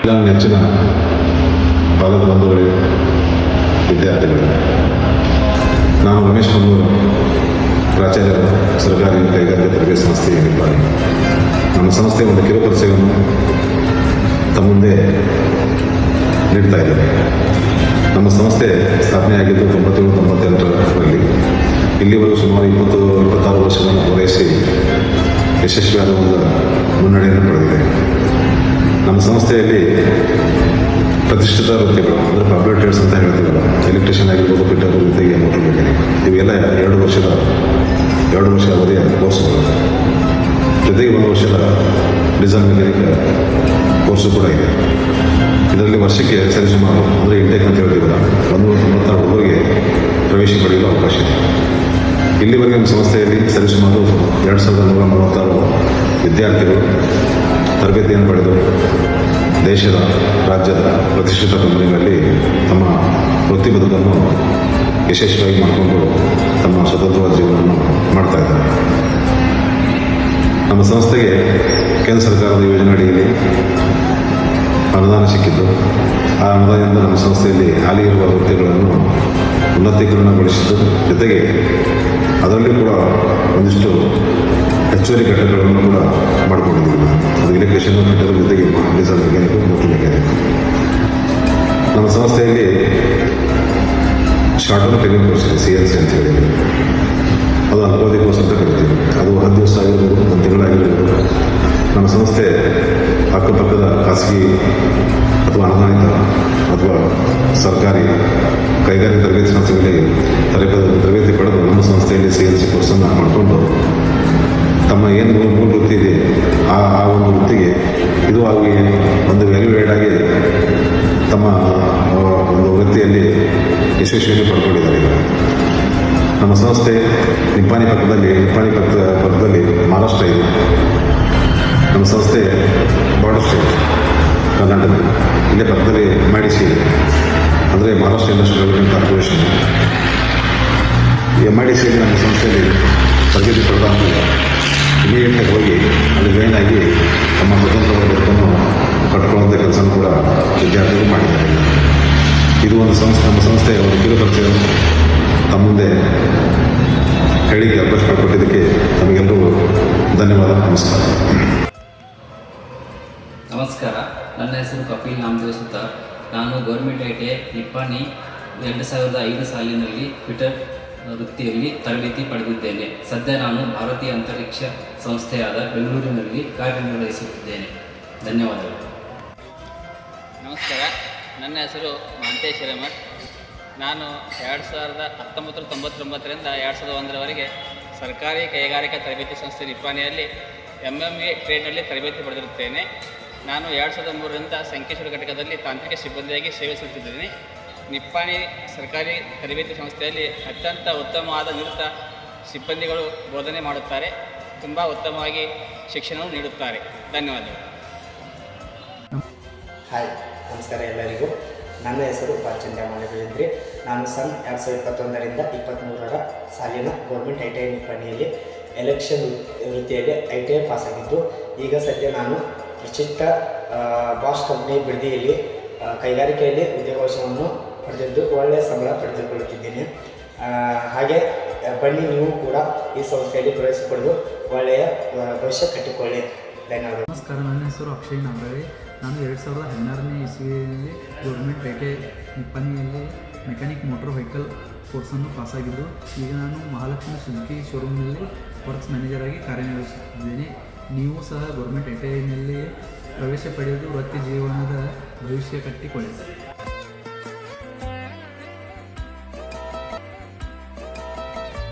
ನನ್ನ ನೆಚ್ಚಿನ ಭಾರತ ಬಂಧುಗಳೇ, ವಿದ್ಯಾರ್ಥಿಗಳು, ನಾನು ರಮೇಶ್ ಮಂಗಳೂರು, ಪ್ರಾಚಾರ್ಯರು, ಸರ್ಕಾರಿ ಕೈಗಾರಿಕಾ ತರಬೇತಿ ಸಂಸ್ಥೆ ನಿಪ್ಪಾಣಿ. ನಮ್ಮ ಸಂಸ್ಥೆ ಒಂದು ಕಿರುಪರಿಚಯವನ್ನು ತಮ್ಮ ಮುಂದೆ ನೀಡ್ತಾ ಇದ್ದೇವೆ. ನಮ್ಮ ಸಂಸ್ಥೆ ಸ್ಥಾಪನೆಯಾಗಿದ್ದು 97-98ರಲ್ಲಿ. ಇಲ್ಲಿವರೆಗೂ ಸುಮಾರು 26 ವರ್ಷಗಳನ್ನು ಪೂರೈಸಿ ಯಶಸ್ವಿಯಾದ ಒಂದು ಮುನ್ನಡೆಯನ್ನು ಪಡೆದಿದೆ. ನಮ್ಮ ಸಂಸ್ಥೆಯಲ್ಲಿ ಪ್ರತಿಷ್ಠಿತ ವೃತ್ತಿಗಳು ಅಂದರೆ ಪಬ್ಲಿಕ್ ಟ್ರೇಡ್ಸ್ ಅಂತ ಹೇಳ್ತೀವಲ್ಲ, ಎಲೆಕ್ಟ್ರಿಷಿಯನ್ ಆಗಿರ್ಬೋದು, ಫಿಟ್ಟರ್, ಗುತ್ತಿಗೆ, ಮೋಟರ್ ಮೆಕ್ಯಾನಿಕ್, ಇವೆಲ್ಲ 2 ವರ್ಷ ಅವಧಿಯ ಕೋರ್ಸ್ಗಳು. ಜೊತೆಗೆ 1 ವರ್ಷದ ಡೀಸೆಲ್ ಮೆಕ್ಯಾನಿಕ್ ಕೋರ್ಸು ಕೂಡ ಇದೆ. ಇದರಲ್ಲಿ ವರ್ಷಕ್ಕೆ ಸರಿಸುಮಾರು ಅಂದರೆ ಇಂಟೇಕ್ ಅಂತ ಹೇಳಿದ್ದೀವಲ್ಲ, 196 ಹುಡುಗರಿಗೆ ಪ್ರವೇಶ ಪಡೆಯಲು ಅವಕಾಶ ಇದೆ. ಇಲ್ಲಿವರೆಗೆ ನಮ್ಮ ಸಂಸ್ಥೆಯಲ್ಲಿ ಸರಿಸುಮಾರು 2136 ವಿದ್ಯಾರ್ಥಿಗಳು ತರಬೇತಿಯನ್ನು ಪಡೆದು ದೇಶದ, ರಾಜ್ಯದ ಪ್ರತಿಷ್ಠಿತ ಕಂಪನಿಗಳಲ್ಲಿ ತಮ್ಮ ವೃತ್ತಿ ಬದುಕನ್ನು ಯಶಸ್ವಿಯಾಗಿ ಮಾಡಿಕೊಂಡು ತಮ್ಮ ಸ್ವತಂತ್ರವಾದ ಜೀವನವನ್ನು ಮಾಡ್ತಾ ಇದ್ದಾರೆ. ನಮ್ಮ ಸಂಸ್ಥೆಗೆ ಕೇಂದ್ರ ಸರ್ಕಾರದ ಯೋಜನೆ ಅಡಿಯಲ್ಲಿ ಅನುದಾನ ಸಿಕ್ಕಿದ್ದು, ಆ ಅನುದಾನದಿಂದ ನಮ್ಮ ಸಂಸ್ಥೆಯಲ್ಲಿ ಹಾಲಿ ಇರುವ ವೃತ್ತಿಗಳನ್ನು ಉನ್ನತೀಕರಣಗೊಳಿಸಿದ್ದು, ಜೊತೆಗೆ ಅದರಲ್ಲಿ ಕೂಡ ಒಂದಿಷ್ಟು ಹೆಚ್ಚುವರಿ ಘಟಕಗಳನ್ನು ಕೂಡ ಮಾಡಿಕೊಂಡಿದ್ದೀವಿ. ಅದು ಎಲೆಕ್ಟ್ರಿಷಿಯನ್, ಫಿಟ್ಟರ್, ಜೊತೆಗೆ ಡೀಸೆಲ್ ಮೆಕ್ಯಾನಿಕ್, ಮೋಟರ್ ಮೆಕ್ಯಾನಿಕ್. ನಮ್ಮ ಸಂಸ್ಥೆಯಲ್ಲಿ ಶಾರ್ಟ್ ಟರ್ಮ್ ಟ್ರೈನಿಂಗ್ ಕೋರ್ಸ್ ಇದೆ, CNC ಅಂತ ಹೇಳಿ. ಅದು ಅಲ್ಪಾವಧಿ ಕೋರ್ಸ್ ಅಂತ ಕರಿತೀವಿ. ಅದು 10 ದಿವಸ ಆಗಿರ್ಬೋದು, 1 ತಿಂಗಳಾಗಿರ್ಬೋದು. ನಮ್ಮ ಸಂಸ್ಥೆ ಅಕ್ಕಪಕ್ಕದ ಖಾಸಗಿ ಅಥವಾ ಅನುದಾನಿತ ಅಥವಾ ಸರ್ಕಾರಿ ಕೈಗಾರಿಕಾ ತರಬೇತಿ ಸಂಸ್ಥೆಗಳಿಗೆ ತರಬೇತಿ ಪಡೆದು ನಮ್ಮ ಸಂಸ್ಥೆಯಲ್ಲಿ CNC ಕೋರ್ಸನ್ನು ಮಾಡಿಕೊಂಡು ತಮ್ಮ ಏನು ಮೂಲ ವೃತ್ತಿ ಇದೆ ಆ ಒಂದು ವೃತ್ತಿಗೆ ಇದು ಆಗಿ ಒಂದು ವ್ಯಾಲ್ಯೂಯೇಡ್ ಆಗಿ ತಮ್ಮ ಒಂದು ವೃತ್ತಿಯಲ್ಲಿ ಯಶಸ್ವಿಯನ್ನು ಪಡ್ಕೊಂಡಿದ್ದಾರೆ. ನಮ್ಮ ಸಂಸ್ಥೆ ನಿಪ್ಪಾಣಿ ಪಕ್ಕದಲ್ಲಿ ಮಹಾರಾಷ್ಟ್ರ ಇದೆ. ನಮ್ಮ ಸಂಸ್ಥೆ ಬಾರ್ಡರ್ ಸ್ಟೇಟ್ ಕರ್ನಾಟಕ, ಇಲ್ಲೇ ಪಕ್ಕದಲ್ಲಿ MIDC ಇದೆ, ಅಂದರೆ ಮಹಾರಾಷ್ಟ್ರ ಇಂಡಸ್ಟ್ರಿಯಲ್ ಡೆವಲಪ್ಮೆಂಟ್ ಕಾರ್ಪೊರೇಷನ್. ಈ MIDCಯಲ್ಲಿ ನಮ್ಮ ಸಂಸ್ಥೆಯಲ್ಲಿ ತರಬೇತಿ ಪಡೆದ ಇಮಿಡಿಯೇಟಾಗಿ ಹೋಗಿ ಅಲ್ಲಿ ಜಾಯ್ನ್ ಆಗಿ ತಮ್ಮ ಸ್ವತಂತ್ರವಾದ ಬದುಕನ್ನು ಕಟ್ಕೊಳ್ಳುವಂಥ ಕೆಲಸನೂ ಕೂಡ ವಿದ್ಯಾರ್ಥಿಗಳು ಮಾಡಿದ್ದಾರೆ. ಇದು ಒಂದು ನಮ್ಮ ಸಂಸ್ಥೆಯ ಒಂದು ಕಿರುಪರಿಚಯ ತಮ್ಮ ಮುಂದೆ ಹೇಳಿಕೆ ಅವಕಾಶ ಮಾಡಿಕೊಟ್ಟಿದ್ದಕ್ಕೆ ನಮಗೆಲ್ಲರಿಗೂ ಧನ್ಯವಾದ. ನಮಸ್ಕಾರ. ನನ್ನ ಹೆಸರು ಕಪಿಲ್ ನಾಮದೇವ್ ಸುತಾರ್. ನಾನು ಗೌರ್ಮೆಂಟ್ ITI ನಿಪ್ಪಾಣಿ 2005 ಸಾಲಿನಲ್ಲಿ ಫಿಟ್ಟರ್ ವೃತ್ತಿಯಲ್ಲಿ ತರಬೇತಿ ಪಡೆದಿದ್ದೇನೆ. ಸದ್ಯ ನಾನು ಭಾರತೀಯ ಅಂತರಿಕ್ಷ ಸಂಸ್ಥೆಯಾದ ಬೆಂಗಳೂರಿನಲ್ಲಿ ಕಾರ್ಯನಿರ್ವಹಿಸುತ್ತಿದ್ದೇನೆ. ಧನ್ಯವಾದಗಳು. ನಮಸ್ಕಾರ. ನನ್ನ ಹೆಸರು ಮಹಂತೇಶ್ ಹಿರೇಮಠ್. ನಾನು 1999ರಿಂದ 2001ರವರೆಗೆ ಸರ್ಕಾರಿ ಕೈಗಾರಿಕಾ ತರಬೇತಿ ಸಂಸ್ಥೆ ನಿಪ್ಪಾಣಿಯಲ್ಲಿ MMA ಟ್ರೇಡ್ನಲ್ಲಿ ತರಬೇತಿ ಪಡೆದಿರುತ್ತೇನೆ. ನಾನು 2003ರಿಂದ ಸಂಕೇಶ್ವರ ಘಟಕದಲ್ಲಿ ತಾಂತ್ರಿಕ ಸಿಬ್ಬಂದಿಯಾಗಿ ಸೇವೆ ಸಲ್ಲಿಸುತ್ತಿದ್ದೇನೆ. ನಿಪ್ಪಾಣಿ ಸರ್ಕಾರಿ ತರಬೇತಿ ಸಂಸ್ಥೆಯಲ್ಲಿ ಅತ್ಯಂತ ಉತ್ತಮವಾದ ನುರಿತ ಸಿಬ್ಬಂದಿಗಳು ಬೋಧನೆ ಮಾಡುತ್ತಾರೆ. ತುಂಬ ಉತ್ತಮವಾಗಿ ಶಿಕ್ಷಣವನ್ನು ನೀಡುತ್ತಾರೆ. ಧನ್ಯವಾದಗಳು. ಹಾಯ್, ನಮಸ್ಕಾರ ಎಲ್ಲರಿಗೂ. ನನ್ನ ಹೆಸರು ಪಾಚಂದ್ಯ ಮಾನವೇಂದ್ರಿ. ನಾನು 2021ರಿಂದ 23ರ ಸಾಲಿನ ಗೌರ್ಮೆಂಟ್ ITI ನಿಪ್ಪಾಣಿಯಲ್ಲಿ ಎಲೆಕ್ಷನ್ ವೃತ್ತಿಯಲ್ಲಿ ITI ಪಾಸಾಗಿದ್ದು, ಈಗ ಸದ್ಯ ನಾನು ಪ್ರಸಿದ್ಧ ಬಾಷ್ ಕಂಪ್ನಿ ಬಿಡದಿಯಲ್ಲಿ ಕೈಗಾರಿಕೆಯಲ್ಲಿ ಉದ್ಯೋಗಾವಕಾಶವನ್ನು ಪಡೆದಿದ್ದು ಒಳ್ಳೆಯ ಸಂಬಳ ಪಡೆದುಕೊಳ್ಳುತ್ತಿದ್ದೇನೆ. ಹಾಗೆ ಬನ್ನಿ, ನೀವು ಕೂಡ ಈ ಸಂಸ್ಥೆಯಲ್ಲಿ ಪ್ರವೇಶ ಪಡೆದು ಒಳ್ಳೆಯ ಭವಿಷ್ಯ ಕಟ್ಟಿಕೊಳ್ಳಿ. ಧನ್ಯವಾದ. ನಮಸ್ಕಾರ. ನನ್ನ ಹೆಸರು ಅಕ್ಷಯ್ ನಾಗರಳ್ಳಿ. ನಾನು 2016ನೇ ಇಸ್ವಿಯಲ್ಲಿ ಗೌರ್ಮೆಂಟ್ ITI ನಿಪ್ಪಾಣಿಯಲ್ಲಿ ಮೆಕ್ಯಾನಿಕ್ ಮೋಟರ್ ವೆಹಿಕಲ್ ಕೋರ್ಸನ್ನು ಪಾಸಾಗಿದ್ದು, ಈಗ ನಾನು ಮಹಾಲಕ್ಷ್ಮಿ ಸುಜುಕಿ ಶೋರೂಮ್ನಲ್ಲಿ ವರ್ಕ್ಸ್ ಮ್ಯಾನೇಜರ್ ಆಗಿ ಕಾರ್ಯನಿರ್ವಹಿಸುತ್ತಿದ್ದೇನೆ. ನೀವು ಸಹ ಗೌರ್ಮೆಂಟ್ ITIನಲ್ಲಿ ಪ್ರವೇಶ ಪಡೆದು ವೃತ್ತಿ ಜೀವನದ ಭವಿಷ್ಯ ಕಟ್ಟಿಕೊಳ್ಳಿ.